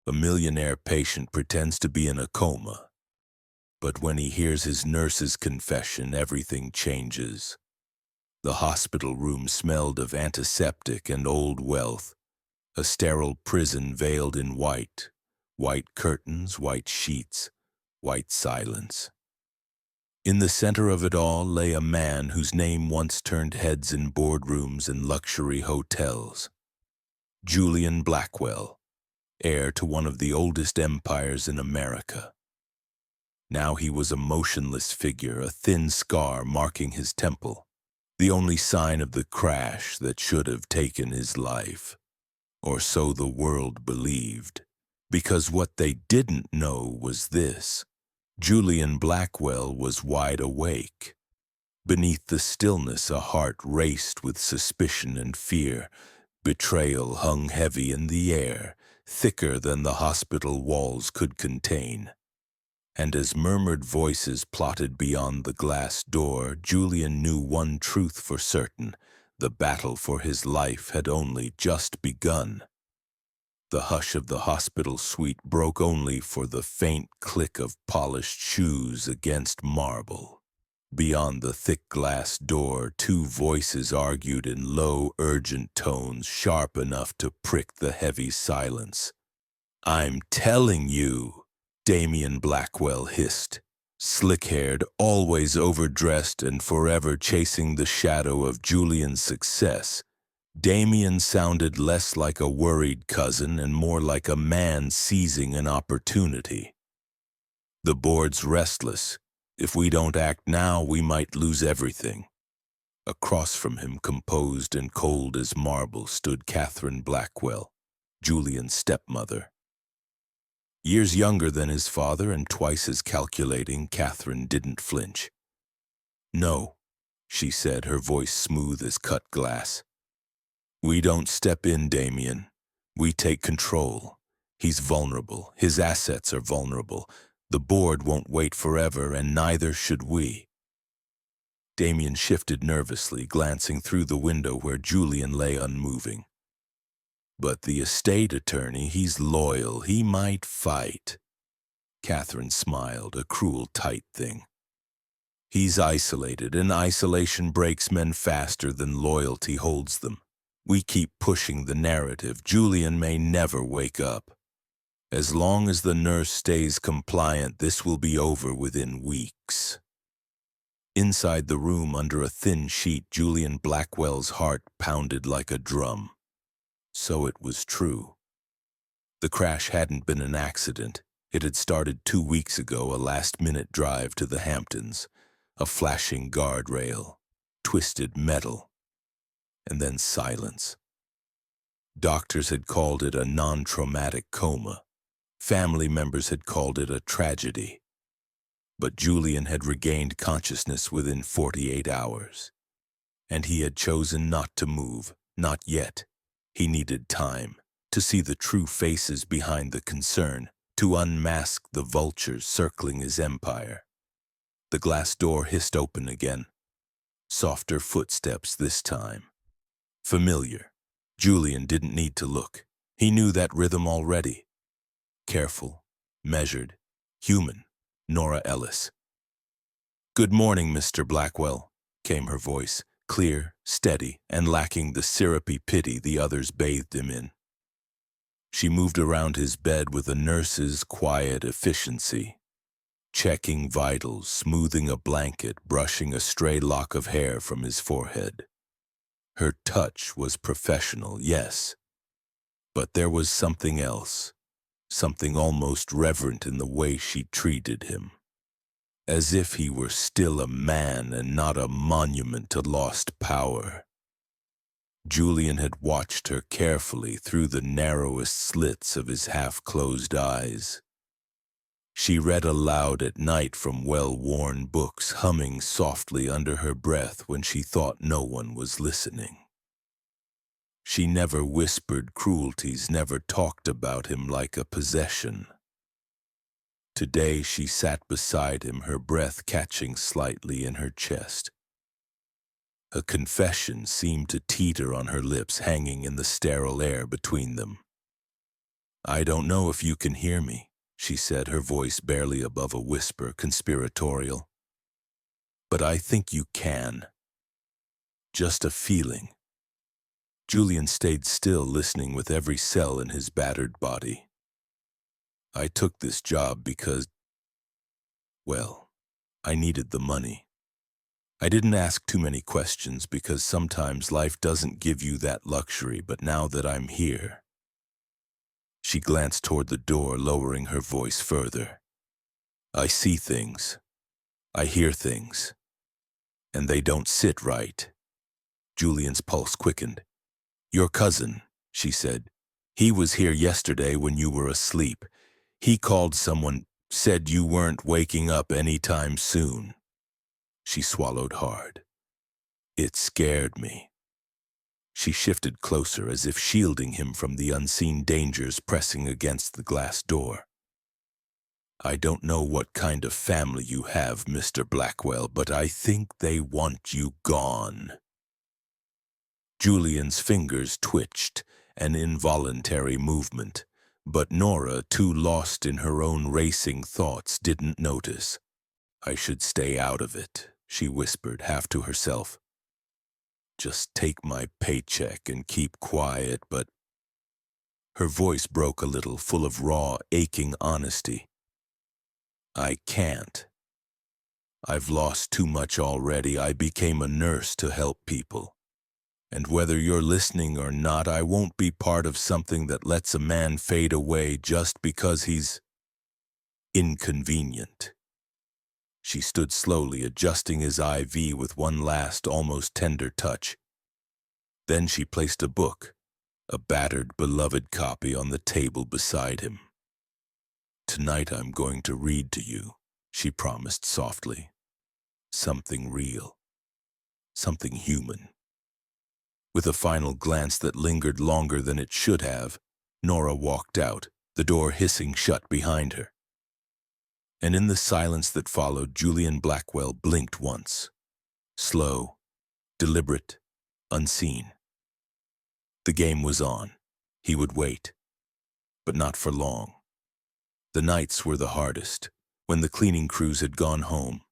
A millionaire patient pretends to be in a coma, but when he hears his nurse's confession, everything changes. The hospital room smelled of antiseptic and old wealth, a sterile prison veiled in white, white curtains, white sheets, white silence. In the center of it all lay a man whose name once turned heads in boardrooms and luxury hotels. Julian Blackwell, heir to one of the oldest empires in America. Now he was a motionless figure, a thin scar marking his temple, the only sign of the crash that should have taken his life. Or so the world believed, because what they didn't know was this. Julian Blackwell was wide awake. Beneath the stillness, a heart raced with suspicion and fear. Betrayal hung heavy in the air, thicker than the hospital walls could contain. And as murmured voices plotted beyond the glass door, Julian knew one truth for certain: the battle for his life had only just begun. The hush of the hospital suite broke only for the faint click of polished shoes against marble. Beyond the thick glass door, two voices argued in low, urgent tones, sharp enough to prick the heavy silence. "I'm telling you," Damien Blackwell hissed. Slick-haired, always overdressed and forever chasing the shadow of Julian's success, Damien sounded less like a worried cousin and more like a man seizing an opportunity. "The board's restless. If we don't act now, we might lose everything." Across from him, composed and cold as marble, stood Catherine Blackwell, Julian's stepmother. Years younger than his father and twice as calculating, Catherine didn't flinch. "No," she said, her voice smooth as cut glass. "We don't step in, Damien. We take control. He's vulnerable. His assets are vulnerable. The board won't wait forever, and neither should we." Damien shifted nervously, glancing through the window where Julian lay unmoving. "But the estate attorney, he's loyal. He might fight." Catherine smiled, a cruel, tight thing. "He's isolated, and isolation breaks men faster than loyalty holds them. We keep pushing the narrative. Julian may never wake up. As long as the nurse stays compliant, this will be over within weeks." Inside the room, under a thin sheet, Julian Blackwell's heart pounded like a drum. So it was true. The crash hadn't been an accident. It had started 2 weeks ago, a last-minute drive to the Hamptons, a flashing guardrail, twisted metal, and then silence. Doctors had called it a non-traumatic coma. Family members had called it a tragedy. But Julian had regained consciousness within 48 hours. And he had chosen not to move, not yet. He needed time to see the true faces behind the concern, to unmask the vultures circling his empire. The glass door hissed open again. Softer footsteps this time. Familiar. Julian didn't need to look. He knew that rhythm already. Careful, measured, human. Nora Ellis. "Good morning, Mr. Blackwell," came her voice, clear, steady, and lacking the syrupy pity the others bathed him in. She moved around his bed with a nurse's quiet efficiency, checking vitals, smoothing a blanket, brushing a stray lock of hair from his forehead. Her touch was professional, yes, but there was something else, something almost reverent in the way she treated him, as if he were still a man and not a monument to lost power. Julian had watched her carefully through the narrowest slits of his half-closed eyes. She read aloud at night from well-worn books, humming softly under her breath when she thought no one was listening. She never whispered cruelties, never talked about him like a possession. Today she sat beside him, her breath catching slightly in her chest. A confession seemed to teeter on her lips, hanging in the sterile air between them. I don't know if you can hear me, she said, her voice barely above a whisper, conspiratorial. But I think you can. Just a feeling. Julian stayed still, listening with every cell in his battered body. I took this job because, well, I needed the money. I didn't ask too many questions because sometimes life doesn't give you that luxury, but now that I'm here. She glanced toward the door, lowering her voice further. I see things. I hear things. And they don't sit right. Julian's pulse quickened. Your cousin, she said. He was here yesterday when you were asleep. He called someone, said you weren't waking up anytime soon. She swallowed hard. It scared me. She shifted closer, as if shielding him from the unseen dangers pressing against the glass door. I don't know what kind of family you have, Mr. Blackwell, but I think they want you gone. Julian's fingers twitched, an involuntary movement, but Nora, too lost in her own racing thoughts, didn't notice. I should stay out of it, she whispered, half to herself. Just take my paycheck and keep quiet, but... Her voice broke a little, full of raw, aching honesty. I can't. I've lost too much already. I became a nurse to help people. And whether you're listening or not, I won't be part of something that lets a man fade away just because he's inconvenient. She stood slowly, adjusting his IV with one last, almost tender touch. Then she placed a book, a battered, beloved copy, on the table beside him. Tonight I'm going to read to you, she promised softly. Something real. Something human. With a final glance that lingered longer than it should have, Nora walked out, the door hissing shut behind her. And in the silence that followed, Julian Blackwell blinked once. Slow, deliberate, unseen. The game was on. He would wait. But not for long. The nights were the hardest, when the cleaning crews had gone home,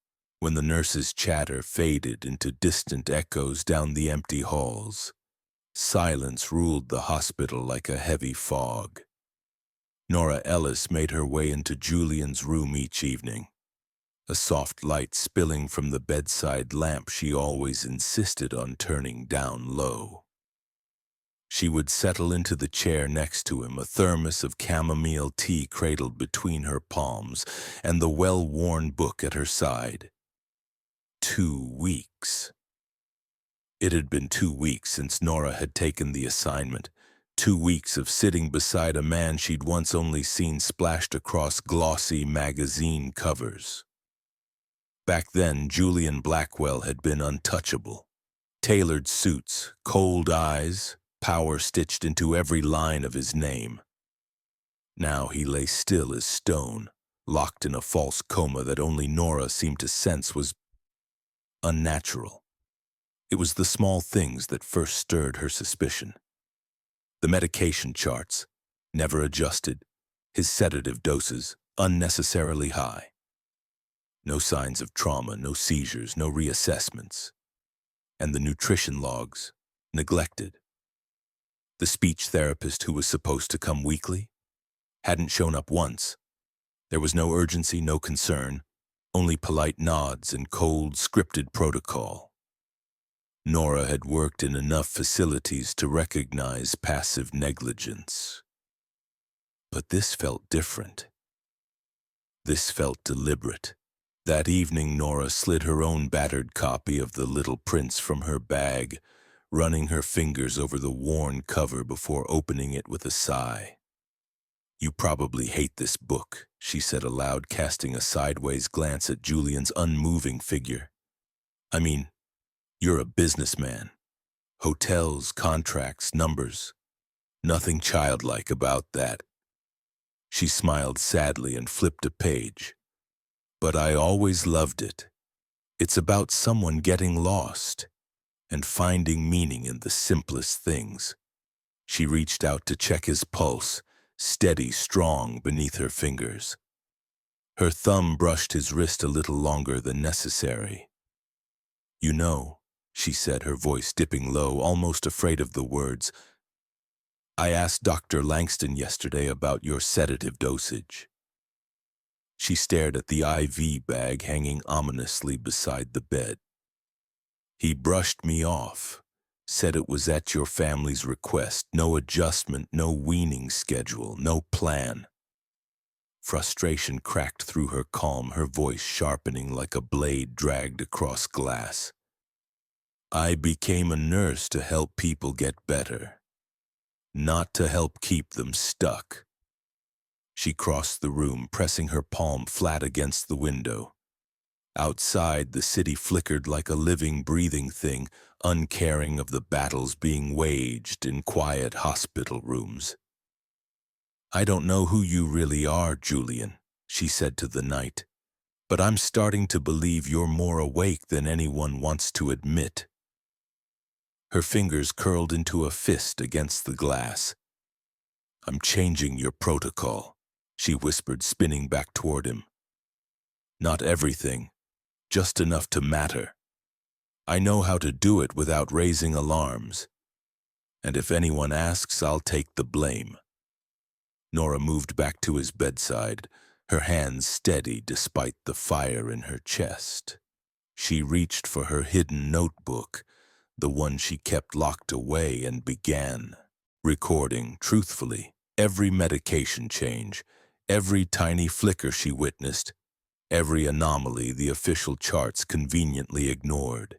when the nurses' chatter faded into distant echoes down the empty halls. Silence ruled the hospital like a heavy fog. Nora Ellis made her way into Julian's room each evening, a soft light spilling from the bedside lamp she always insisted on turning down low. She would settle into the chair next to him, a thermos of chamomile tea cradled between her palms, and the well-worn book at her side. 2 weeks. It had been 2 weeks since Nora had taken the assignment. 2 weeks of sitting beside a man she'd once only seen splashed across glossy magazine covers. Back then, Julian Blackwell had been untouchable. Tailored suits, cold eyes, power stitched into every line of his name. Now he lay still as stone, locked in a false coma that only Nora seemed to sense was unnatural. It was the small things that first stirred her suspicion. The medication charts, never adjusted, his sedative doses unnecessarily high. No signs of trauma, no seizures, no reassessments. And the nutrition logs, neglected. The speech therapist who was supposed to come weekly hadn't shown up once. There was no urgency, no concern, only polite nods and cold, scripted protocol. Nora had worked in enough facilities to recognize passive negligence. But this felt different. This felt deliberate. That evening, Nora slid her own battered copy of The Little Prince from her bag, running her fingers over the worn cover before opening it with a sigh. You probably hate this book, she said aloud, casting a sideways glance at Julian's unmoving figure. I mean, you're a businessman. Hotels, contracts, numbers. Nothing childlike about that. She smiled sadly and flipped a page. But I always loved it. It's about someone getting lost and finding meaning in the simplest things. She reached out to check his pulse, steady, strong beneath her fingers. Her thumb brushed his wrist a little longer than necessary. "You know," she said, her voice dipping low, almost afraid of the words, "I asked Dr. Langston yesterday about your sedative dosage." She stared at the IV bag hanging ominously beside the bed. "He brushed me off, said it was at your family's request, no adjustment, no weaning schedule, no plan." Frustration cracked through her calm, her voice sharpening like a blade dragged across glass. "I became a nurse to help people get better, not to help keep them stuck." She crossed the room, pressing her palm flat against the window. Outside, the city flickered like a living, breathing thing, uncaring of the battles being waged in quiet hospital rooms. "I don't know who you really are, Julian," she said to the night, "but I'm starting to believe you're more awake than anyone wants to admit." Her fingers curled into a fist against the glass. "I'm changing your protocol," she whispered, spinning back toward him. "Not everything, just enough to matter. I know how to do it without raising alarms. And if anyone asks, I'll take the blame." Nora moved back to his bedside, her hands steady despite the fire in her chest. She reached for her hidden notebook, the one she kept locked away, and began recording, truthfully, every medication change, every tiny flicker she witnessed, every anomaly the official charts conveniently ignored.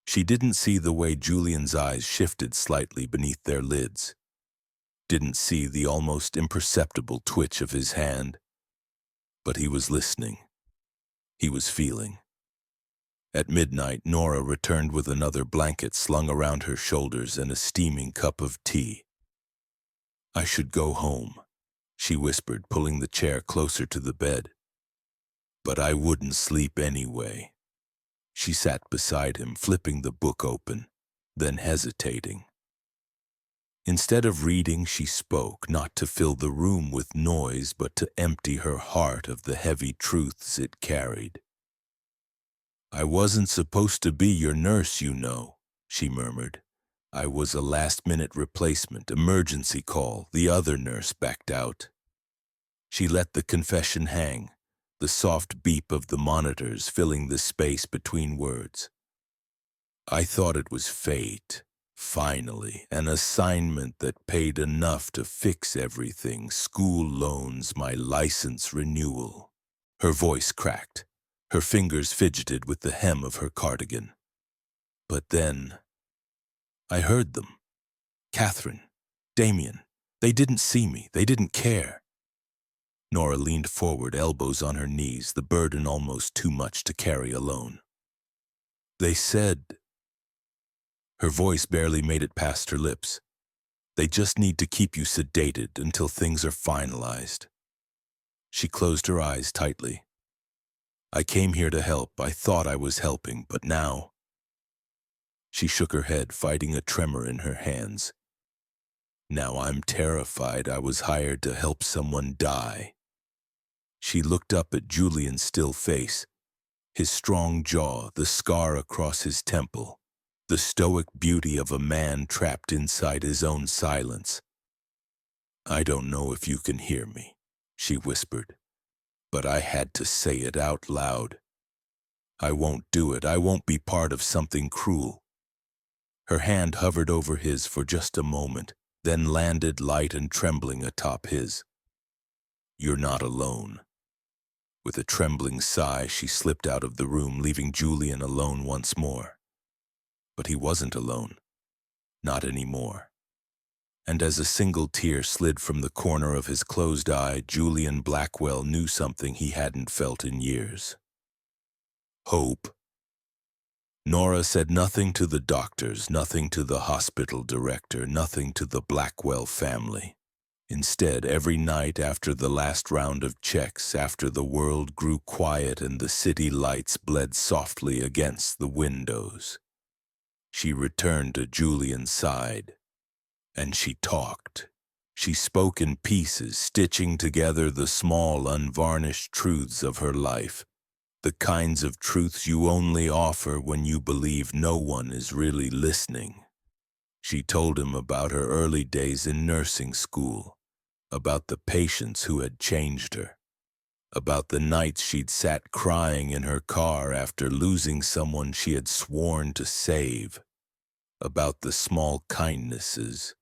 She didn't see the way Julian's eyes shifted slightly beneath their lids, didn't see the almost imperceptible twitch of his hand, but he was listening. He was feeling. At midnight, Nora returned with another blanket slung around her shoulders and a steaming cup of tea. "I should go home," she whispered, pulling the chair closer to the bed. "But I wouldn't sleep anyway." She sat beside him, flipping the book open, then hesitating. Instead of reading, she spoke, not to fill the room with noise, but to empty her heart of the heavy truths it carried. "I wasn't supposed to be your nurse, you know," she murmured. "I was a last-minute replacement, emergency call. The other nurse backed out." She let the confession hang, the soft beep of the monitors filling the space between words. "I thought it was fate, finally, an assignment that paid enough to fix everything, school loans, my license renewal." Her voice cracked. Her fingers fidgeted with the hem of her cardigan. "But then, I heard them. Catherine, Damien, they didn't see me, they didn't care." Nora leaned forward, elbows on her knees, the burden almost too much to carry alone. "They said..." Her voice barely made it past her lips. "They just need to keep you sedated until things are finalized." She closed her eyes tightly. "I came here to help. I thought I was helping, but now..." She shook her head, fighting a tremor in her hands. "Now I'm terrified I was hired to help someone die." She looked up at Julian's still face, his strong jaw, the scar across his temple, the stoic beauty of a man trapped inside his own silence. "I don't know if you can hear me," she whispered, "but I had to say it out loud. I won't do it. I won't be part of something cruel." Her hand hovered over his for just a moment, then landed light and trembling atop his. "You're not alone." With a trembling sigh, she slipped out of the room, leaving Julian alone once more. But he wasn't alone. Not anymore. And as a single tear slid from the corner of his closed eye, Julian Blackwell knew something he hadn't felt in years. Hope. Nora said nothing to the doctors, nothing to the hospital director, nothing to the Blackwell family. Instead, every night after the last round of checks, after the world grew quiet and the city lights bled softly against the windows, she returned to Julian's side, and she talked. She spoke in pieces, stitching together the small, unvarnished truths of her life, the kinds of truths you only offer when you believe no one is really listening. She told him about her early days in nursing school, about the patients who had changed her, about the nights she'd sat crying in her car after losing someone she had sworn to save, about the small kindnesses,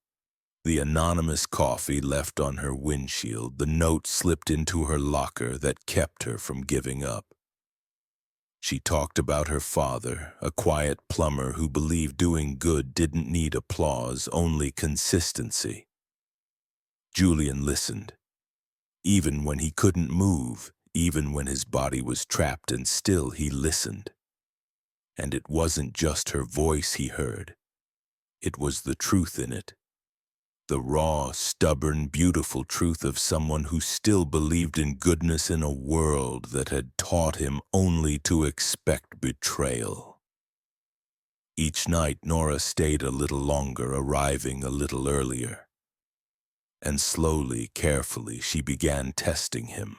the anonymous coffee left on her windshield, the note slipped into her locker that kept her from giving up. She talked about her father, a quiet plumber who believed doing good didn't need applause, only consistency. Julian listened. Even when he couldn't move, even when his body was trapped, and still he listened. And it wasn't just her voice he heard. It was the truth in it. The raw, stubborn, beautiful truth of someone who still believed in goodness in a world that had taught him only to expect betrayal. Each night, Nora stayed a little longer, arriving a little earlier. And slowly, carefully, she began testing him.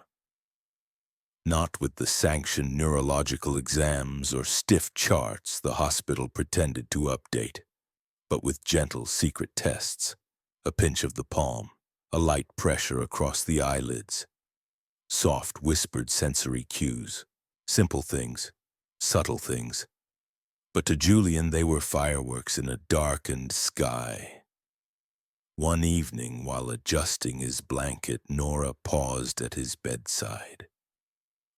Not with the sanctioned neurological exams or stiff charts the hospital pretended to update, but with gentle, secret tests. A pinch of the palm, a light pressure across the eyelids, soft, whispered sensory cues, simple things, subtle things. But to Julian, they were fireworks in a darkened sky. One evening, while adjusting his blanket, Nora paused at his bedside.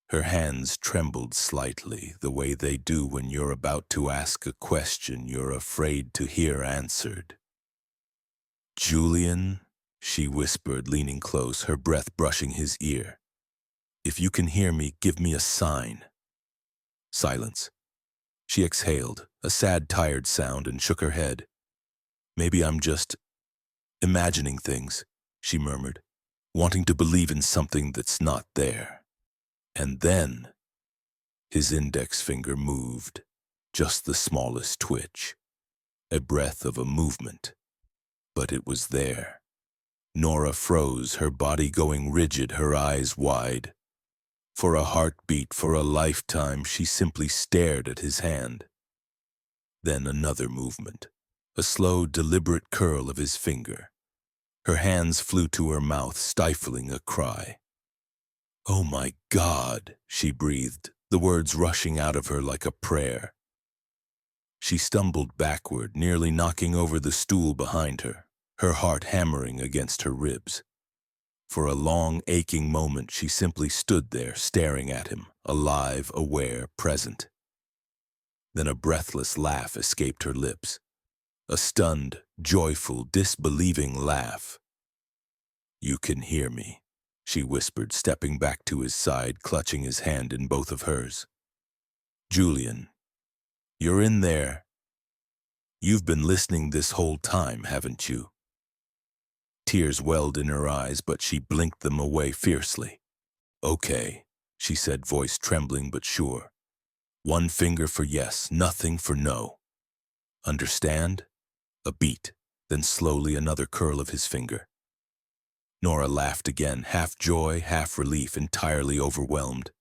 Her hands trembled slightly, the way they do when you're about to ask a question you're afraid to hear answered. "Julian," she whispered, leaning close, her breath brushing his ear. "If you can hear me, give me a sign." Silence. She exhaled, a sad, tired sound, and shook her head. "Maybe I'm just imagining things," she murmured, "wanting to believe in something that's not there." And then his index finger moved, just the smallest twitch, a breath of a movement. But it was there. Nora froze, her body going rigid, her eyes wide. For a heartbeat, for a lifetime, she simply stared at his hand. Then another movement, a slow, deliberate curl of his finger. Her hands flew to her mouth, stifling a cry. "Oh my God," she breathed, the words rushing out of her like a prayer. She stumbled backward, nearly knocking over the stool behind her, her heart hammering against her ribs. For a long, aching moment, she simply stood there, staring at him, alive, aware, present. Then a breathless laugh escaped her lips, a stunned, joyful, disbelieving laugh. "You can hear me," she whispered, stepping back to his side, clutching his hand in both of hers. "Julian, you're in there. You've been listening this whole time, haven't you?" Tears welled in her eyes, but she blinked them away fiercely. "Okay," she said, voice trembling but sure. "One finger for yes, nothing for no. Understand?" A beat, then slowly another curl of his finger. Nora laughed again, half joy, half relief, entirely overwhelmed.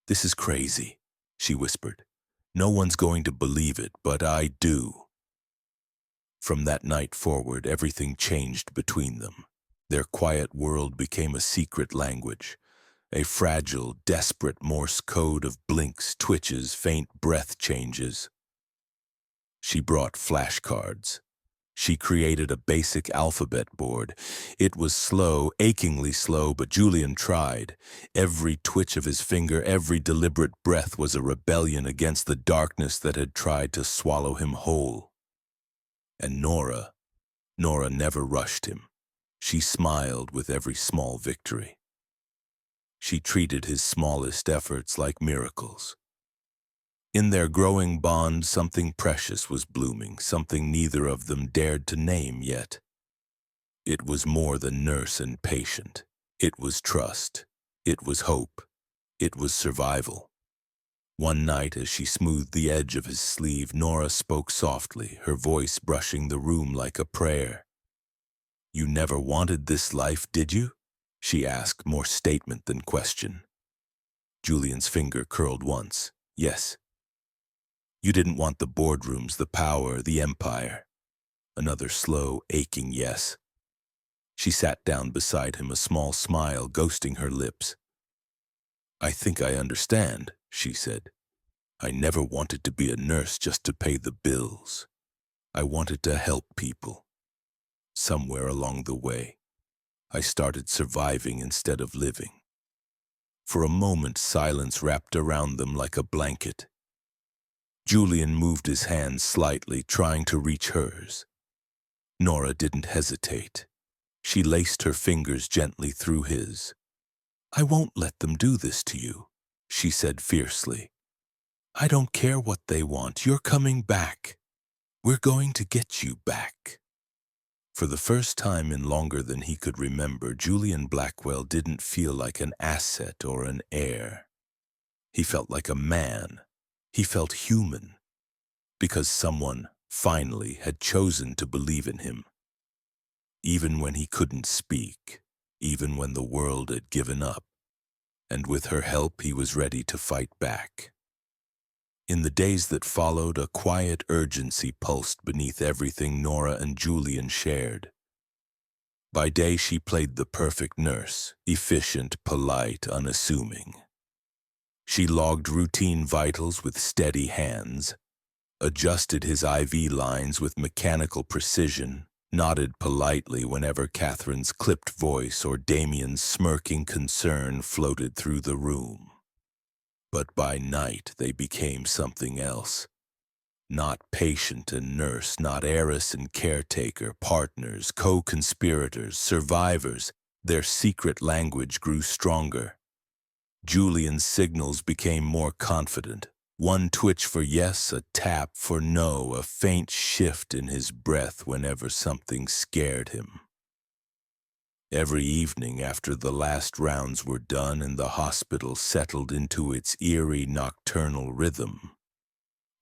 "This is crazy," she whispered. "No one's going to believe it, but I do." From that night forward, everything changed between them. Their quiet world became a secret language, a fragile, desperate Morse code of blinks, twitches, faint breath changes. She brought flashcards. She created a basic alphabet board. It was slow, achingly slow, but Julian tried. Every twitch of his finger, every deliberate breath was a rebellion against the darkness that had tried to swallow him whole. And Nora never rushed him. She smiled with every small victory. She treated his smallest efforts like miracles. In their growing bond, something precious was blooming, something neither of them dared to name yet. It was more than nurse and patient. It was trust. It was hope. It was survival. One night, as she smoothed the edge of his sleeve, Nora spoke softly, her voice brushing the room like a prayer. You never wanted this life, did you? She asked, more statement than question. Julian's finger curled once. Yes. You didn't want the boardrooms, the power, the empire. Another slow, aching yes. She sat down beside him, a small smile ghosting her lips. I think I understand, she said. I never wanted to be a nurse just to pay the bills. I wanted to help people. Somewhere along the way, I started surviving instead of living. For a moment, silence wrapped around them like a blanket. Julian moved his hand slightly, trying to reach hers. Nora didn't hesitate. She laced her fingers gently through his. I won't let them do this to you, she said fiercely. I don't care what they want. You're coming back. We're going to get you back. For the first time in longer than he could remember, Julian Blackwell didn't feel like an asset or an heir. He felt like a man. He felt human. Because someone, finally, had chosen to believe in him. Even when he couldn't speak, even when the world had given up. And with her help, he was ready to fight back. In the days that followed, a quiet urgency pulsed beneath everything Nora and Julian shared. By day, she played the perfect nurse, efficient, polite, unassuming. She logged routine vitals with steady hands, adjusted his IV lines with mechanical precision, nodded politely whenever Catherine's clipped voice or Damien's smirking concern floated through the room. But by night, they became something else. Not patient and nurse, not heiress and caretaker, partners, co-conspirators, survivors. Their secret language grew stronger. Julian's signals became more confident. One twitch for yes, a tap for no, a faint shift in his breath whenever something scared him. Every evening after the last rounds were done and the hospital settled into its eerie nocturnal rhythm,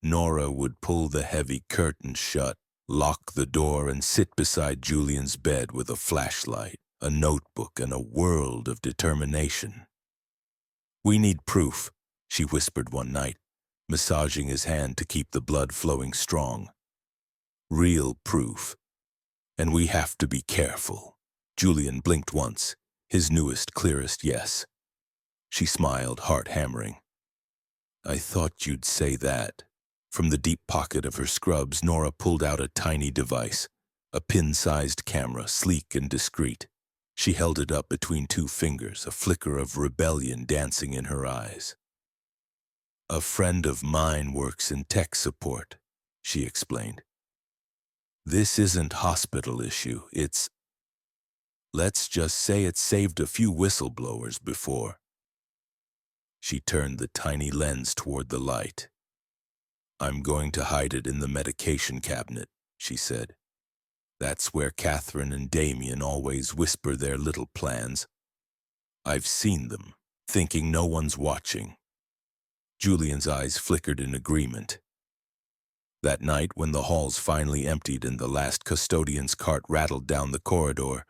Nora would pull the heavy curtain shut, lock the door, and sit beside Julian's bed with a flashlight, a notebook, and a world of determination. We need proof, she whispered one night, massaging his hand to keep the blood flowing strong. Real proof. And we have to be careful. Julian blinked once, his newest, clearest yes. She smiled, heart hammering. I thought you'd say that. From the deep pocket of her scrubs, Nora pulled out a tiny device, a pin-sized camera, sleek and discreet. She held it up between two fingers, a flicker of rebellion dancing in her eyes. A friend of mine works in tech support, she explained. This isn't hospital issue, it's... Let's just say it saved a few whistleblowers before. She turned the tiny lens toward the light. I'm going to hide it in the medication cabinet, she said. That's where Catherine and Damien always whisper their little plans. I've seen them, thinking no one's watching. Julian's eyes flickered in agreement. That night, when the halls finally emptied and the last custodian's cart rattled down the corridor,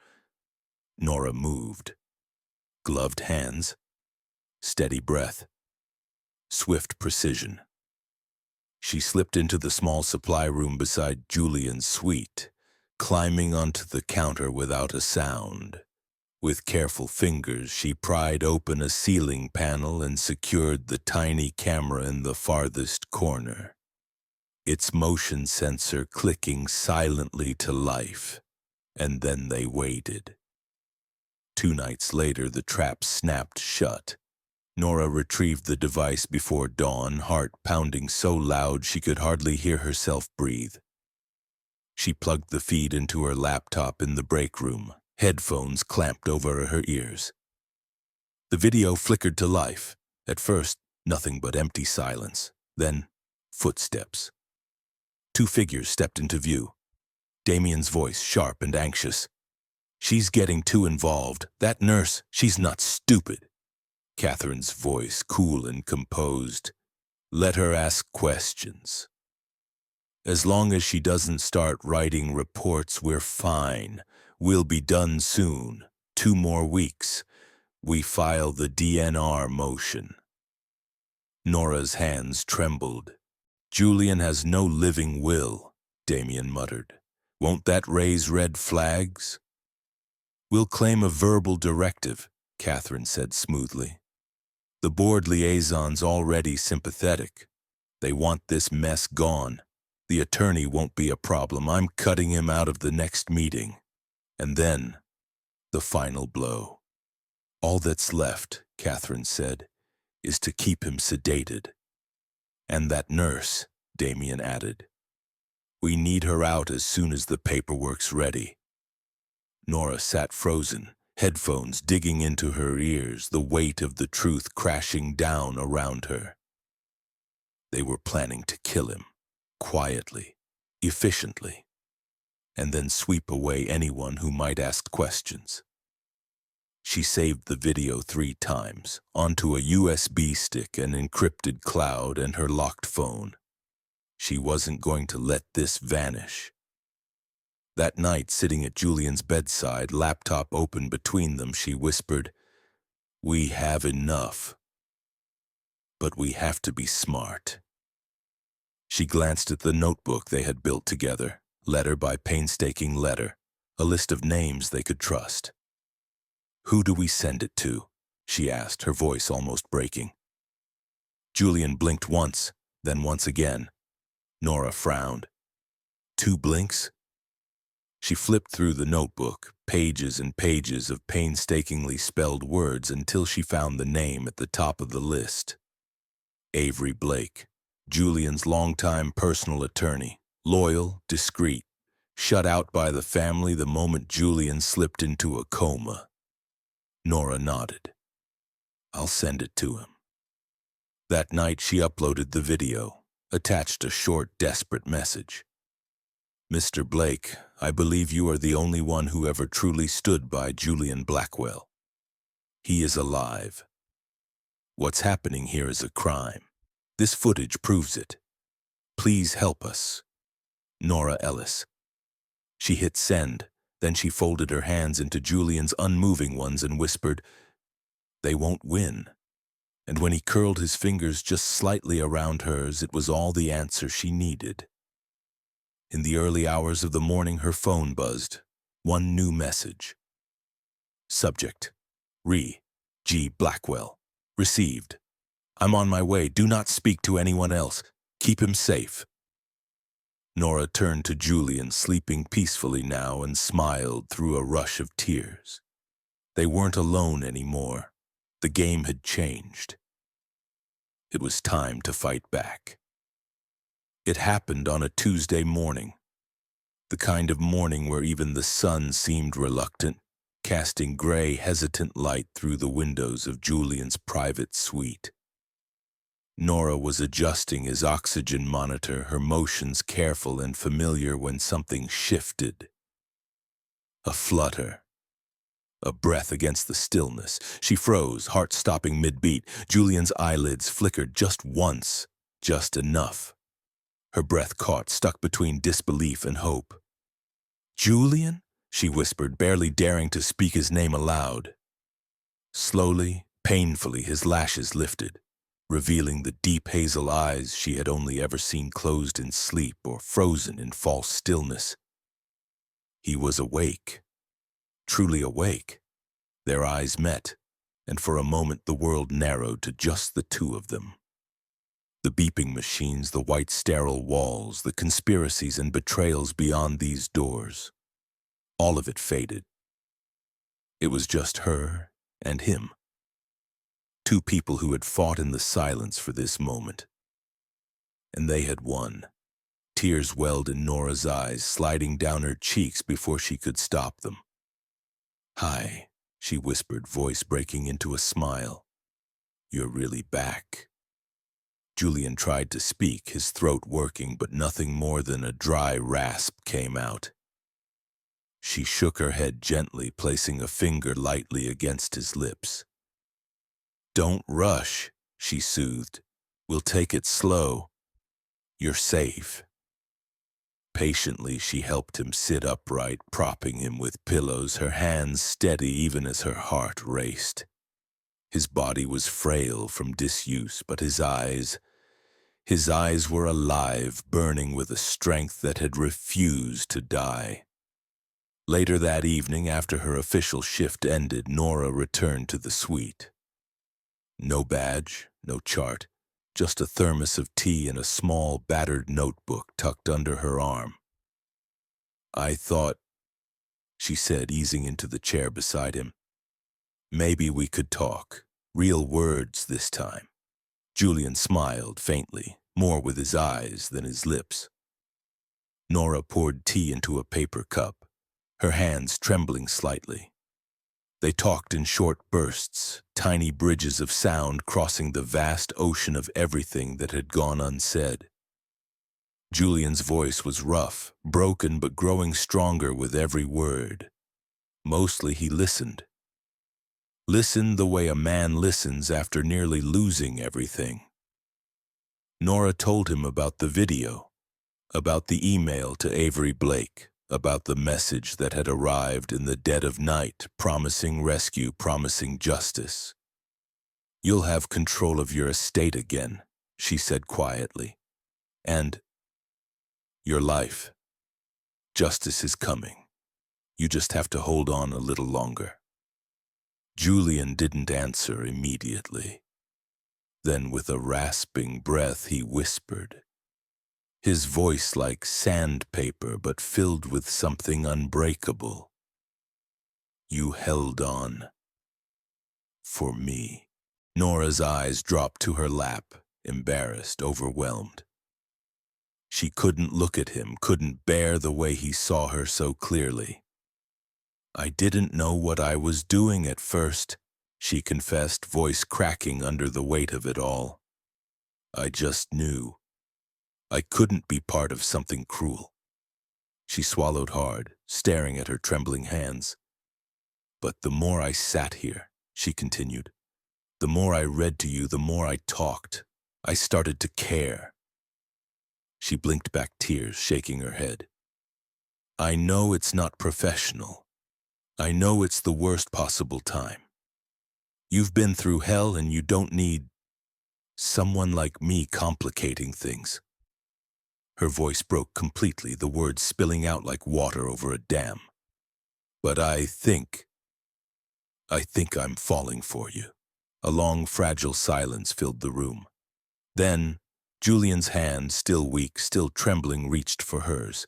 Nora moved. Gloved hands, steady breath, swift precision. She slipped into the small supply room beside Julian's suite, climbing onto the counter without a sound. With careful fingers, she pried open a ceiling panel and secured the tiny camera in the farthest corner, its motion sensor clicking silently to life. And then they waited. 2 nights later, the trap snapped shut. Nora retrieved the device before dawn, heart pounding so loud she could hardly hear herself breathe. She plugged the feed into her laptop in the break room, headphones clamped over her ears. The video flickered to life. At first, nothing but empty silence. Then, footsteps. 2 figures stepped into view. Damien's voice, sharp and anxious. She's getting too involved. That nurse, she's not stupid. Catherine's voice, cool and composed. Let her ask questions. As long as she doesn't start writing reports, we're fine. We'll be done soon. 2 more weeks. We file the DNR motion. Nora's hands trembled. Julian has no living will, Damien muttered. Won't that raise red flags? We'll claim a verbal directive, Catherine said smoothly. The board liaison's already sympathetic. They want this mess gone. The attorney won't be a problem. I'm cutting him out of the next meeting. And then, the final blow. All that's left, Catherine said, is to keep him sedated. And that nurse, Damien added. We need her out as soon as the paperwork's ready. Nora sat frozen, headphones digging into her ears, the weight of the truth crashing down around her. They were planning to kill him, quietly, efficiently, and then sweep away anyone who might ask questions. She saved the video 3 times, onto a USB stick, an encrypted cloud, and her locked phone. She wasn't going to let this vanish. That night, sitting at Julian's bedside, laptop open between them, she whispered, "We have enough. But we have to be smart." She glanced at the notebook they had built together, letter by painstaking letter, a list of names they could trust. "Who do we send it to?" she asked, her voice almost breaking. Julian blinked once, then once again. Nora frowned. 2 blinks? She flipped through the notebook, pages and pages of painstakingly spelled words until she found the name at the top of the list. Avery Blake, Julian's longtime personal attorney, loyal, discreet, shut out by the family the moment Julian slipped into a coma. Nora nodded. "I'll send it to him." That night she uploaded the video, attached a short, desperate message. "Mr. Blake, I believe you are the only one who ever truly stood by Julian Blackwell. He is alive. What's happening here is a crime. This footage proves it. Please help us. Nora Ellis." She hit send, then she folded her hands into Julian's unmoving ones and whispered, "They won't win." And when he curled his fingers just slightly around hers, it was all the answer she needed. In the early hours of the morning, her phone buzzed. One new message. Subject: G. Blackwell. Received. I'm on my way. Do not speak to anyone else. Keep him safe. Nora turned to Julian, sleeping peacefully now, and smiled through a rush of tears. They weren't alone anymore. The game had changed. It was time to fight back. It happened on a Tuesday morning, the kind of morning where even the sun seemed reluctant, casting gray, hesitant light through the windows of Julian's private suite. Nora was adjusting his oxygen monitor, her motions careful and familiar when something shifted. A flutter. A breath against the stillness. She froze, heart stopping mid-beat. Julian's eyelids flickered just once, just enough. Her breath caught, stuck between disbelief and hope. "Julian?" she whispered, barely daring to speak his name aloud. Slowly, painfully, his lashes lifted, revealing the deep hazel eyes she had only ever seen closed in sleep or frozen in false stillness. He was awake, truly awake. Their eyes met, and for a moment the world narrowed to just the 2 of them. The beeping machines, the white sterile walls, the conspiracies and betrayals beyond these doors. All of it faded. It was just her and him. 2 people who had fought in the silence for this moment. And they had won. Tears welled in Nora's eyes, sliding down her cheeks before she could stop them. "Hi," she whispered, voice breaking into a smile. "You're really back." Julian tried to speak, his throat working, but nothing more than a dry rasp came out. She shook her head gently, placing a finger lightly against his lips. "Don't rush," she soothed. "We'll take it slow. You're safe." Patiently, she helped him sit upright, propping him with pillows, her hands steady even as her heart raced. His body was frail from disuse, but his eyes were alive, burning with a strength that had refused to die. Later that evening, after her official shift ended, Nora returned to the suite. No badge, no chart, just a thermos of tea and a small, battered notebook tucked under her arm. "I thought," she said, easing into the chair beside him, "maybe we could talk. Real words this time." Julian smiled faintly, more with his eyes than his lips. Nora poured tea into a paper cup, her hands trembling slightly. They talked in short bursts, tiny bridges of sound crossing the vast ocean of everything that had gone unsaid. Julian's voice was rough, broken, but growing stronger with every word. Mostly he listened. Listened the way a man listens after nearly losing everything. Nora told him about the video, about the email to Avery Blake, about the message that had arrived in the dead of night, promising rescue, promising justice. "You'll have control of your estate again," she said quietly. "And your life. Justice is coming. You just have to hold on a little longer." Julian didn't answer immediately. Then with a rasping breath he whispered, his voice like sandpaper but filled with something unbreakable. "You held on. For me." Nora's eyes dropped to her lap, embarrassed, overwhelmed. She couldn't look at him, couldn't bear the way he saw her so clearly. "I didn't know what I was doing at first," she confessed, voice cracking under the weight of it all. "I just knew. I couldn't be part of something cruel." She swallowed hard, staring at her trembling hands. "But the more I sat here," she continued, "the more I read to you, the more I talked. I started to care." She blinked back tears, shaking her head. "I know it's not professional. I know it's the worst possible time. You've been through hell and you don't need someone like me complicating things." Her voice broke completely, the words spilling out like water over a dam. "But I think I'm falling for you." A long, fragile silence filled the room. Then, Julian's hand, still weak, still trembling, reached for hers.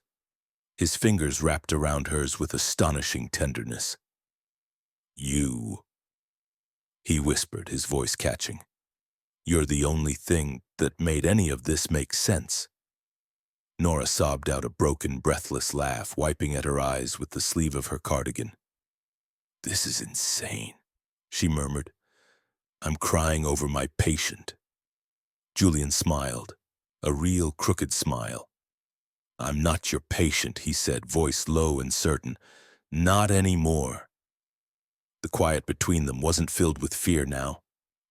His fingers wrapped around hers with astonishing tenderness. "You," he whispered, his voice catching. "You're the only thing that made any of this make sense." Nora sobbed out a broken, breathless laugh, wiping at her eyes with the sleeve of her cardigan. "This is insane," she murmured. "I'm crying over my patient." Julian smiled, a real crooked smile. "I'm not your patient," he said, voice low and certain. "Not anymore." The quiet between them wasn't filled with fear now.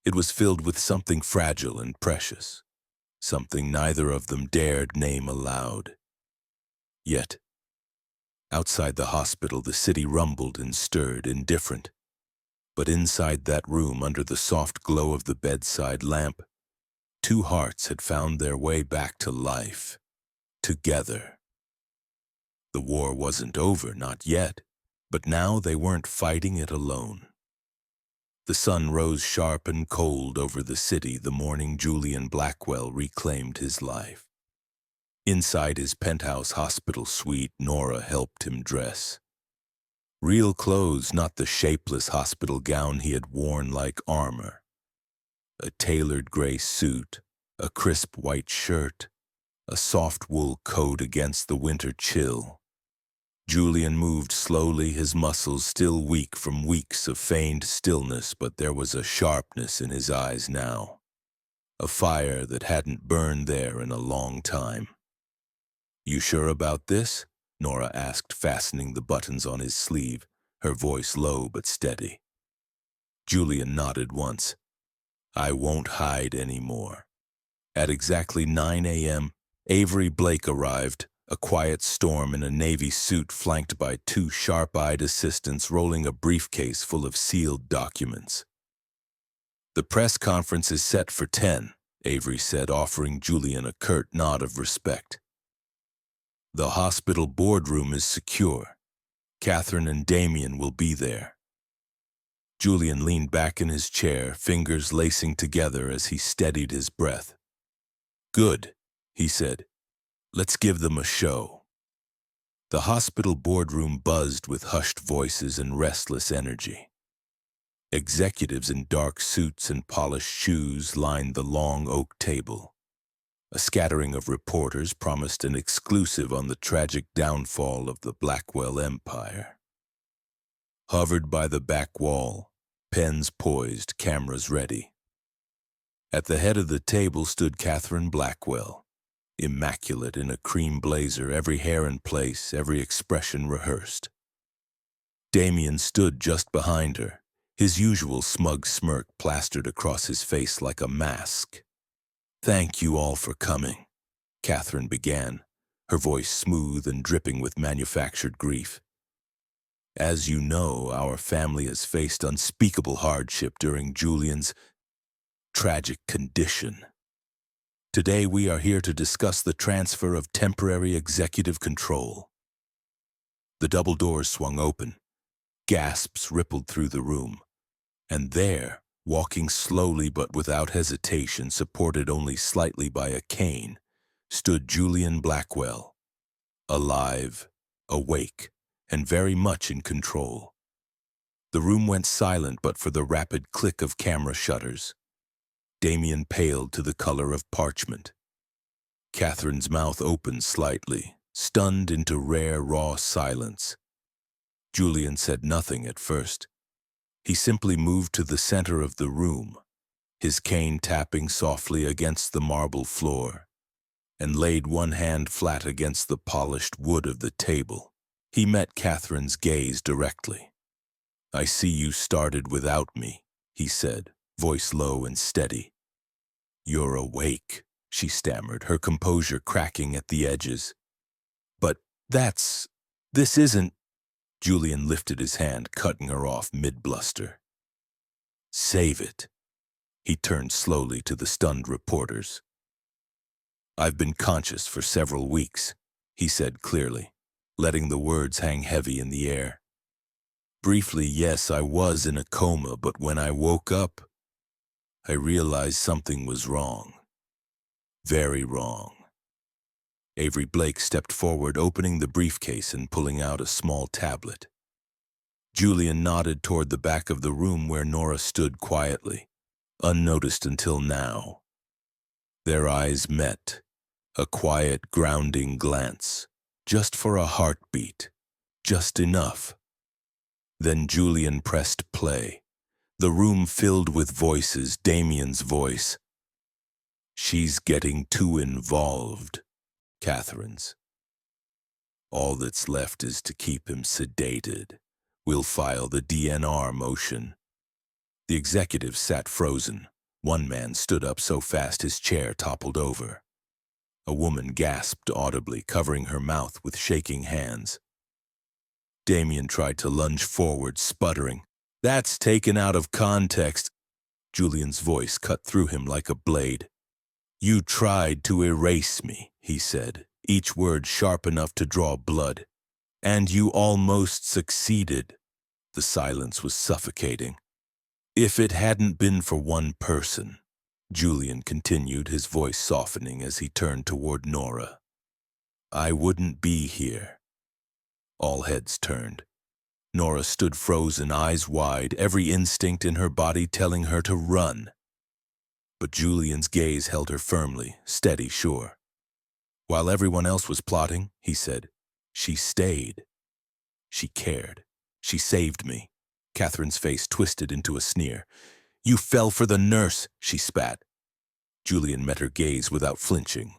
It was filled with something fragile and precious, something neither of them dared name aloud. Yet, outside the hospital, the city rumbled and stirred, indifferent. But inside that room, under the soft glow of the bedside lamp, two hearts had found their way back to life, together. The war wasn't over, not yet, but now they weren't fighting it alone. The sun rose sharp and cold over the city the morning Julian Blackwell reclaimed his life. Inside his penthouse hospital suite, Nora helped him dress. Real clothes, not the shapeless hospital gown he had worn like armor. A tailored gray suit, a crisp white shirt, a soft wool coat against the winter chill. Julian moved slowly, his muscles still weak from weeks of feigned stillness, but there was a sharpness in his eyes now, a fire that hadn't burned there in a long time. "You sure about this?" Nora asked, fastening the buttons on his sleeve, her voice low but steady. Julian nodded once. "I won't hide anymore." At exactly 9 a.m., Avery Blake arrived, A quiet storm in a navy suit flanked by two sharp-eyed assistants rolling a briefcase full of sealed documents. "The press conference is set for 10, Avery said, offering Julian a curt nod of respect. "The hospital boardroom is secure. Catherine and Damien will be there." Julian leaned back in his chair, fingers lacing together as he steadied his breath. "Good," he said. "Let's give them a show." The hospital boardroom buzzed with hushed voices and restless energy. Executives in dark suits and polished shoes lined the long oak table. A scattering of reporters promised an exclusive on the tragic downfall of the Blackwell Empire. Hovered by the back wall, pens poised, cameras ready. At the head of the table stood Catherine Blackwell, immaculate in a cream blazer, every hair in place, every expression rehearsed. Damien stood just behind her, his usual smug smirk plastered across his face like a mask. "Thank you all for coming," Catherine began, her voice smooth and dripping with manufactured grief. "As you know, our family has faced unspeakable hardship during Julian's tragic condition. Today we are here to discuss the transfer of temporary executive control." The double doors swung open. Gasps rippled through the room. And there, walking slowly but without hesitation, supported only slightly by a cane, stood Julian Blackwell, alive, awake, and very much in control. The room went silent but for the rapid click of camera shutters. Damien paled to the color of parchment. Catherine's mouth opened slightly, stunned into rare, raw silence. Julian said nothing at first. He simply moved to the center of the room, his cane tapping softly against the marble floor, and laid one hand flat against the polished wood of the table. He met Catherine's gaze directly. "I see you started without me," he said, voice low and steady. "You're awake," she stammered, her composure cracking at the edges. "But this isn't—" Julian lifted his hand, cutting her off mid-bluster. "Save it." He turned slowly to the stunned reporters. "I've been conscious for several weeks," he said clearly, letting the words hang heavy in the air. "Briefly, yes, I was in a coma, but when I woke up, I realized something was wrong. Very wrong." Avery Blake stepped forward, opening the briefcase and pulling out a small tablet. Julian nodded toward the back of the room where Nora stood quietly, unnoticed until now. Their eyes met, a quiet, grounding glance, just for a heartbeat, just enough. Then Julian pressed play, the room filled with voices, Damien's voice. "She's getting too involved," Catherine's. "All that's left is to keep him sedated. We'll file the DNR motion." The executives sat frozen. One man stood up so fast his chair toppled over. A woman gasped audibly, covering her mouth with shaking hands. Damien tried to lunge forward, sputtering. "That's taken out of context." Julian's voice cut through him like a blade. "You tried to erase me," he said, each word sharp enough to draw blood. "And you almost succeeded." The silence was suffocating. "If it hadn't been for one person," Julian continued, his voice softening as he turned toward Nora, "I wouldn't be here." All heads turned. Nora stood frozen, eyes wide, every instinct in her body telling her to run. But Julian's gaze held her firmly, steady, sure. "While everyone else was plotting," he said, "she stayed. She cared. She saved me." Catherine's face twisted into a sneer. "You fell for the nurse," she spat. Julian met her gaze without flinching.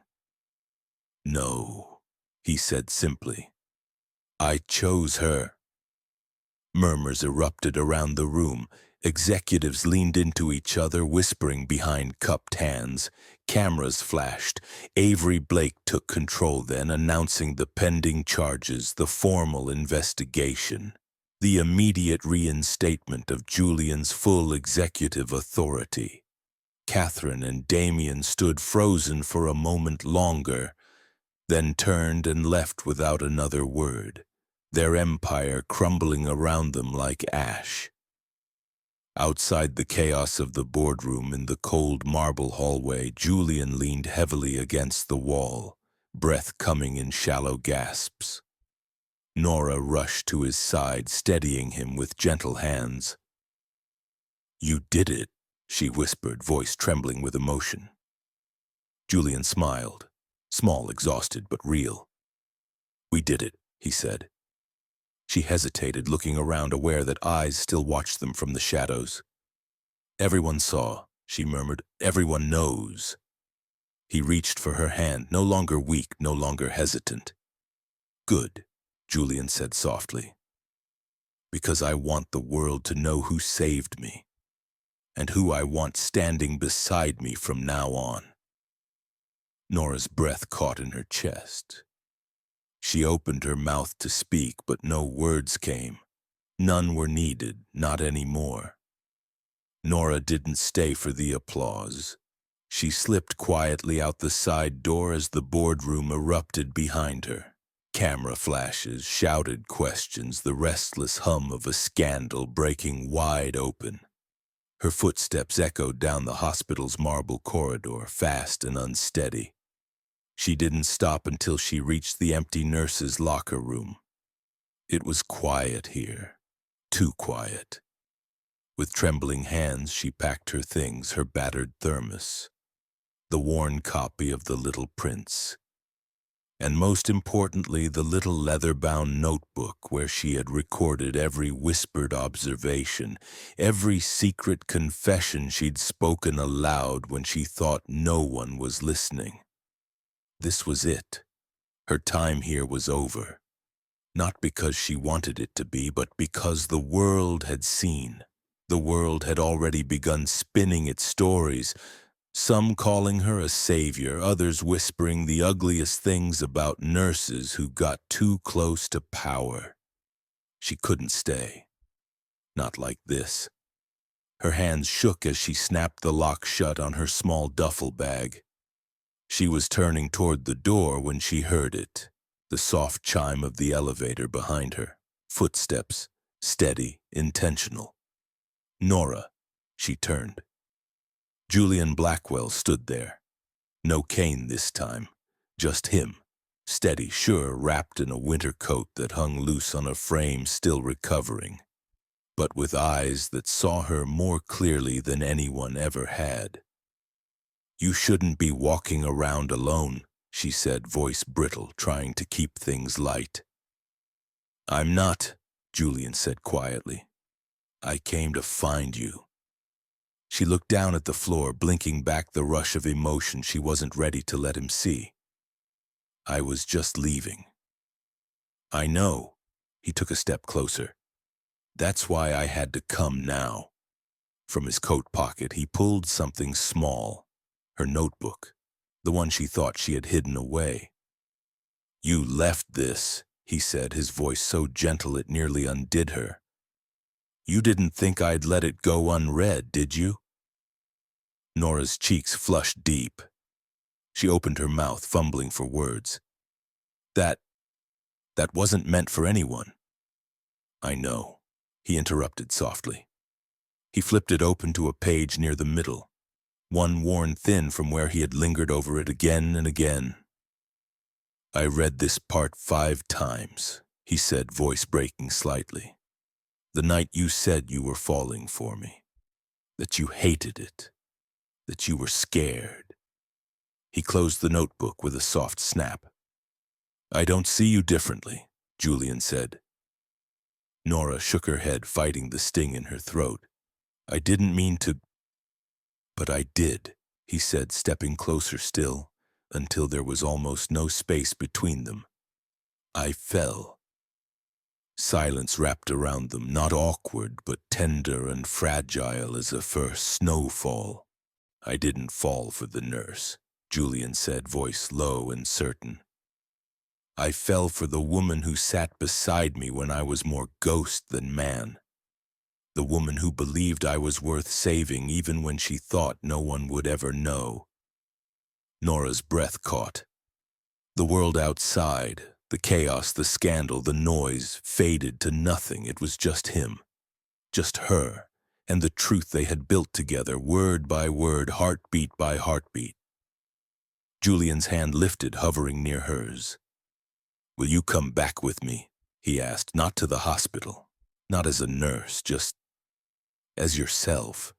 "No," he said simply. "I chose her." Murmurs erupted around the room. Executives leaned into each other, whispering behind cupped hands. Cameras flashed. Avery Blake took control then, announcing the pending charges, the formal investigation, the immediate reinstatement of Julian's full executive authority. Catherine and Damien stood frozen for a moment longer, then turned and left without another word, their empire crumbling around them like ash. Outside the chaos of the boardroom in the cold marble hallway, Julian leaned heavily against the wall, breath coming in shallow gasps. Nora rushed to his side, steadying him with gentle hands. "You did it," she whispered, voice trembling with emotion. Julian smiled, small, exhausted, but real. "We did it," he said. She hesitated, looking around, aware that eyes still watched them from the shadows. "Everyone saw," she murmured. "Everyone knows." He reached for her hand, no longer weak, no longer hesitant. "Good," Julian said softly. "Because I want the world to know who saved me, and who I want standing beside me from now on." Nora's breath caught in her chest. She opened her mouth to speak, but no words came. None were needed, not anymore. Nora didn't stay for the applause. She slipped quietly out the side door as the boardroom erupted behind her. Camera flashes, shouted questions, the restless hum of a scandal breaking wide open. Her footsteps echoed down the hospital's marble corridor, fast and unsteady. She didn't stop until she reached the empty nurse's locker room. It was quiet here, too quiet. With trembling hands, she packed her things, her battered thermos, the worn copy of The Little Prince, and most importantly, the little leather-bound notebook where she had recorded every whispered observation, every secret confession she'd spoken aloud when she thought no one was listening. This was it. Her time here was over. Not because she wanted it to be, but because the world had seen. The world had already begun spinning its stories, some calling her a savior, others whispering the ugliest things about nurses who got too close to power. She couldn't stay. Not like this. Her hands shook as she snapped the lock shut on her small duffel bag. She was turning toward the door when she heard it, the soft chime of the elevator behind her, footsteps, steady, intentional. "Nora," she turned. Julian Blackwell stood there. No cane this time, just him, steady, sure, wrapped in a winter coat that hung loose on a frame, still recovering, but with eyes that saw her more clearly than anyone ever had. "You shouldn't be walking around alone," she said, voice brittle, trying to keep things light. "I'm not," Julian said quietly. "I came to find you." She looked down at the floor, blinking back the rush of emotion she wasn't ready to let him see. "I was just leaving." "I know." He took a step closer. "That's why I had to come now." From his coat pocket, he pulled something small. Her notebook, the one she thought she had hidden away. "You left this," he said, his voice so gentle it nearly undid her. "You didn't think I'd let it go unread, did you?" Nora's cheeks flushed deep. She opened her mouth, fumbling for words. That wasn't meant for anyone." "I know," he interrupted softly. He flipped it open to a page near the middle, one worn thin from where he had lingered over it again and again. "I read this part 5 times, he said, voice breaking slightly. "The night you said you were falling for me, that you hated it, that you were scared." He closed the notebook with a soft snap. "I don't see you differently," Julian said. Nora shook her head, fighting the sting in her throat. "I didn't mean to—" "But I did," he said, stepping closer still, until there was almost no space between them. "I fell. Silence wrapped around them, not awkward, but tender and fragile as a first snowfall. "I didn't fall for the nurse," Julian said, voice low and certain. "I fell for the woman who sat beside me when I was more ghost than man. The woman who believed I was worth saving even when she thought no one would ever know." Nora's breath caught. The world outside, the chaos, the scandal, the noise, faded to nothing. It was just him, just her, and the truth they had built together, word by word, heartbeat by heartbeat. Julian's hand lifted, hovering near hers. "Will you come back with me?" he asked, "not to the hospital, not as a nurse, just as yourself."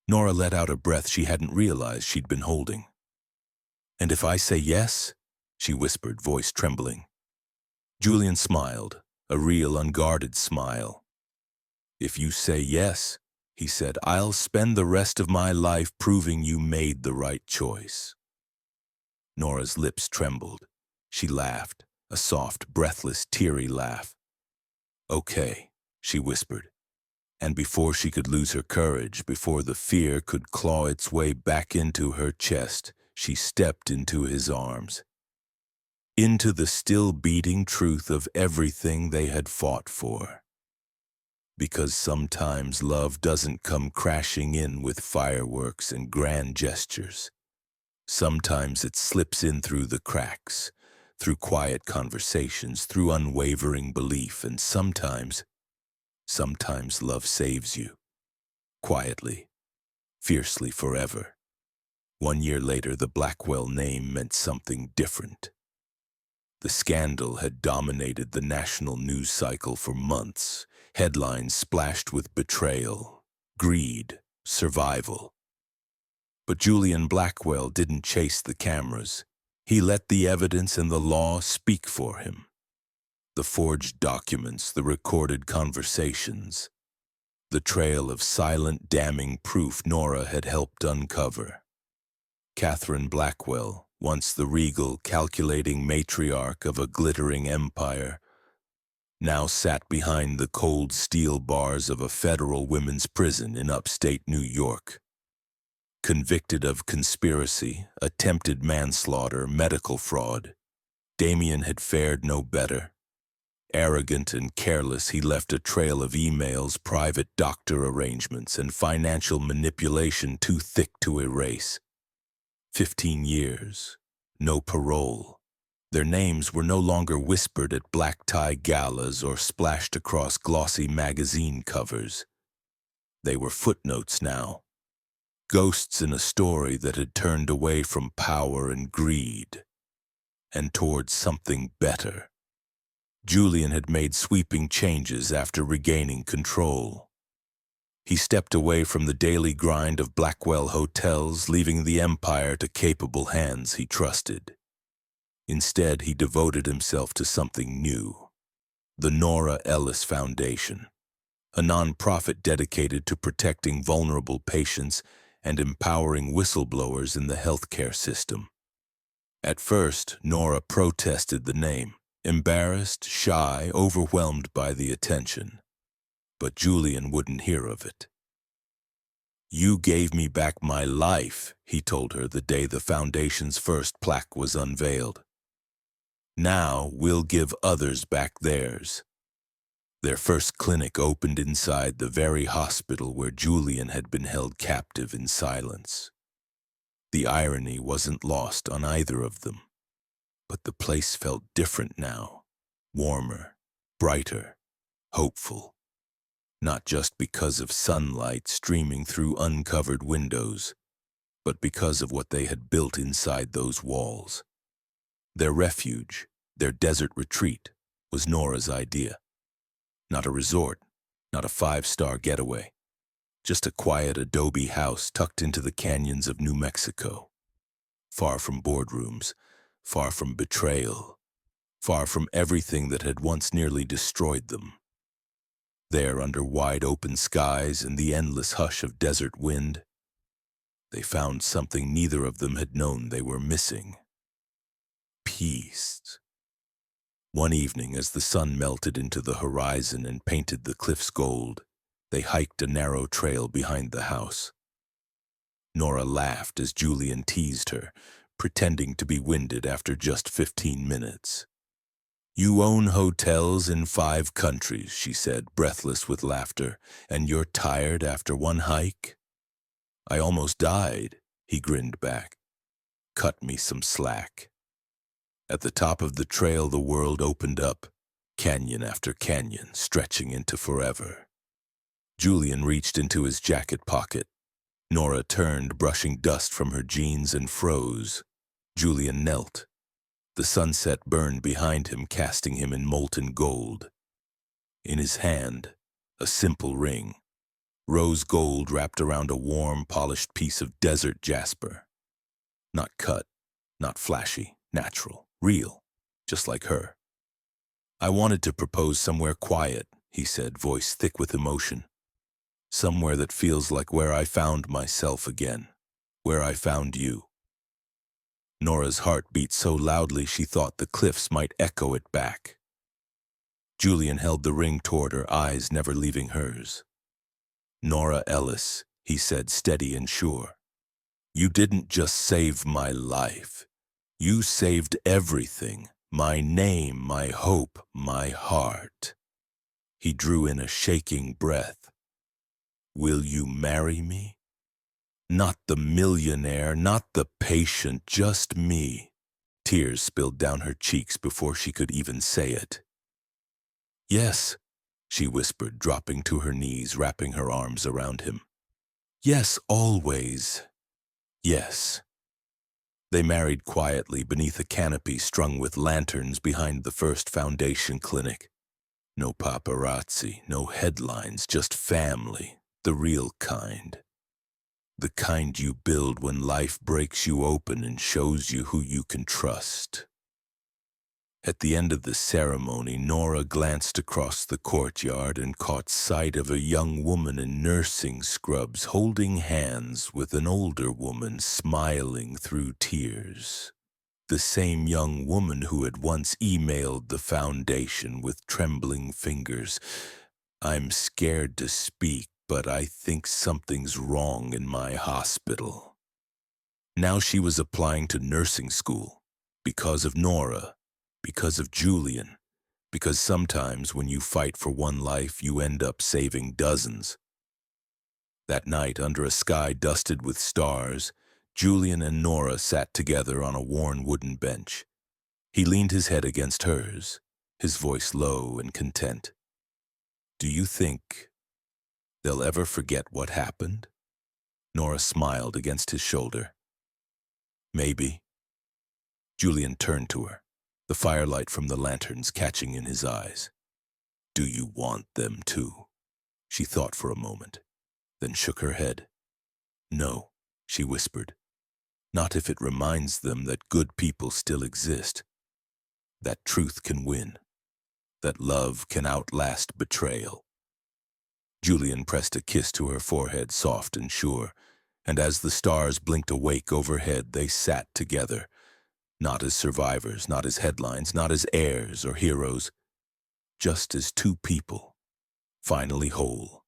Nora let out a breath she hadn't realized she'd been holding. "And if I say yes?" she whispered, voice trembling. Julian smiled, a real unguarded smile. "If you say yes," he said, "I'll spend the rest of my life proving you made the right choice." Nora's lips trembled. She laughed, a soft, breathless, teary laugh. "Okay," she whispered. And before she could lose her courage, before the fear could claw its way back into her chest, she stepped into his arms, into the still beating truth of everything they had fought for. Because sometimes love doesn't come crashing in with fireworks and grand gestures. Sometimes it slips in through the cracks, through quiet conversations, through unwavering belief, and sometimes love saves you. Quietly, fiercely, forever. 1 year later, the Blackwell name meant something different. The scandal had dominated the national news cycle for months, headlines splashed with betrayal, greed, survival. But Julian Blackwell didn't chase the cameras. He let the evidence and the law speak for him. The forged documents, the recorded conversations, the trail of silent, damning proof Nora had helped uncover. Catherine Blackwell, once the regal, calculating matriarch of a glittering empire, now sat behind the cold steel bars of a federal women's prison in upstate New York. Convicted of conspiracy, attempted manslaughter, medical fraud, Damien had fared no better. Arrogant and careless, he left a trail of emails, private doctor arrangements, and financial manipulation too thick to erase. 15 years, no parole. Their names were no longer whispered at black-tie galas or splashed across glossy magazine covers. They were footnotes now, ghosts in a story that had turned away from power and greed and towards something better. Julian had made sweeping changes after regaining control. He stepped away from the daily grind of Blackwell hotels, leaving the empire to capable hands he trusted. Instead, he devoted himself to something new. The Nora Ellis Foundation, a nonprofit dedicated to protecting vulnerable patients and empowering whistleblowers in the healthcare system. At first, Nora protested the name, embarrassed, shy, overwhelmed by the attention. But Julian wouldn't hear of it. "You gave me back my life," he told her the day the foundation's first plaque was unveiled. "Now we'll give others back theirs." Their first clinic opened inside the very hospital where Julian had been held captive in silence. The irony wasn't lost on either of them. But the place felt different now, warmer, brighter, hopeful. Not just because of sunlight streaming through uncovered windows, but because of what they had built inside those walls. Their refuge, their desert retreat, was Nora's idea. Not a resort, not a 5-star getaway, just a quiet adobe house tucked into the canyons of New Mexico. Far from boardrooms, far from betrayal, far from everything that had once nearly destroyed them. There, under wide open skies and the endless hush of desert wind, they found something neither of them had known they were missing. Peace. One evening, as the sun melted into the horizon and painted the cliffs gold, they hiked a narrow trail behind the house. Nora laughed as Julian teased her, pretending to be winded after just 15 minutes. "You own hotels in 5 countries," she said, breathless with laughter, "and you're tired after one hike?" "I almost died," he grinned back. "Cut me some slack." At the top of the trail, the world opened up, canyon after canyon, stretching into forever. Julian reached into his jacket pocket. Nora turned, brushing dust from her jeans, and froze. Julian knelt. The sunset burned behind him, casting him in molten gold. In his hand, a simple ring, rose gold wrapped around a warm, polished piece of desert jasper. Not cut, not flashy, natural, real, just like her. "I wanted to propose somewhere quiet," he said, voice thick with emotion. "Somewhere that feels like where I found myself again, where I found you." Nora's heart beat so loudly she thought the cliffs might echo it back. Julian held the ring toward her, eyes never leaving hers. "Nora Ellis," he said, steady and sure. "You didn't just save my life. You saved everything, my name, my hope, my heart." He drew in a shaking breath. "Will you marry me? Not the millionaire, not the patient, just me." Tears spilled down her cheeks before she could even say it. "Yes," she whispered, dropping to her knees, wrapping her arms around him. "Yes, always. Yes." They married quietly beneath a canopy strung with lanterns behind the First Foundation Clinic. No paparazzi, no headlines, just family, the real kind. The kind you build when life breaks you open and shows you who you can trust. At the end of the ceremony, Nora glanced across the courtyard and caught sight of a young woman in nursing scrubs holding hands with an older woman smiling through tears. The same young woman who had once emailed the foundation with trembling fingers. "I'm scared to speak, but I think something's wrong in my hospital." Now she was applying to nursing school, because of Nora, because of Julian, because sometimes when you fight for one life, you end up saving dozens. That night, under a sky dusted with stars, Julian and Nora sat together on a worn wooden bench. He leaned his head against hers, his voice low and content. "Do you think they'll ever forget what happened?" Nora smiled against his shoulder. "Maybe." Julian turned to her, the firelight from the lanterns catching in his eyes. "Do you want them to?" She thought for a moment, then shook her head. "No," she whispered. "Not if it reminds them that good people still exist, that truth can win, that love can outlast betrayal." Julian pressed a kiss to her forehead, soft and sure, and as the stars blinked awake overhead, they sat together, not as survivors, not as headlines, not as heirs or heroes, just as two people, finally whole,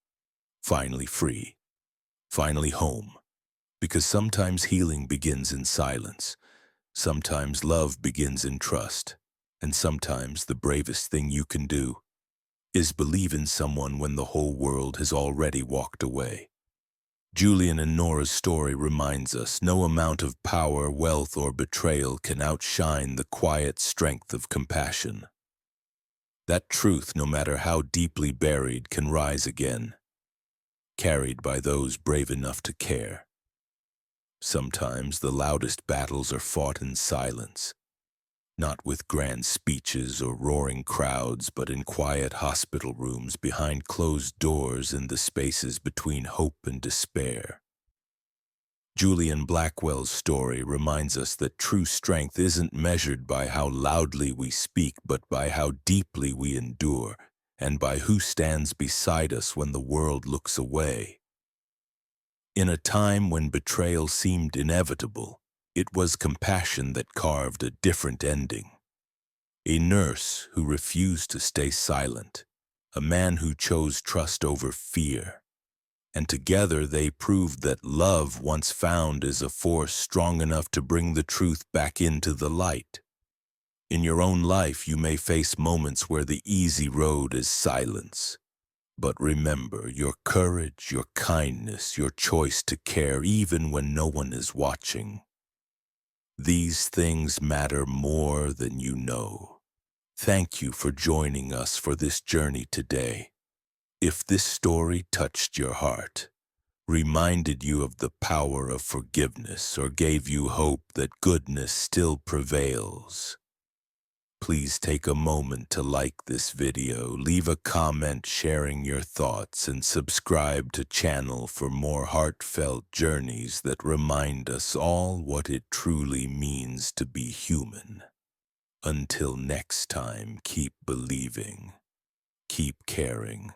finally free, finally home. Because sometimes healing begins in silence, sometimes love begins in trust, and sometimes the bravest thing you can do is believe in someone when the whole world has already walked away. Julian and Nora's story reminds us no amount of power, wealth, or betrayal can outshine the quiet strength of compassion. That truth, no matter how deeply buried, can rise again, carried by those brave enough to care. Sometimes the loudest battles are fought in silence, not with grand speeches or roaring crowds, but in quiet hospital rooms behind closed doors in the spaces between hope and despair. Julian Blackwell's story reminds us that true strength isn't measured by how loudly we speak, but by how deeply we endure, and by who stands beside us when the world looks away. In a time when betrayal seemed inevitable, it was compassion that carved a different ending. a nurse who refused to stay silent, a man who chose trust over fear. And together they proved that love, once found, is a force strong enough to bring the truth back into the light. In your own life, you may face moments where the easy road is silence. But remember, your courage, your kindness, your choice to care even when no one is watching. These things matter more than you know. Thank you for joining us for this journey today. If this story touched your heart, reminded you of the power of forgiveness, or gave you hope that goodness still prevails, please take a moment to like this video, leave a comment sharing your thoughts, and subscribe to channel for more heartfelt journeys that remind us all what it truly means to be human. Until next time, keep believing, keep caring,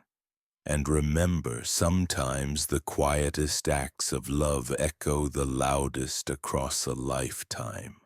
and remember, sometimes the quietest acts of love echo the loudest across a lifetime.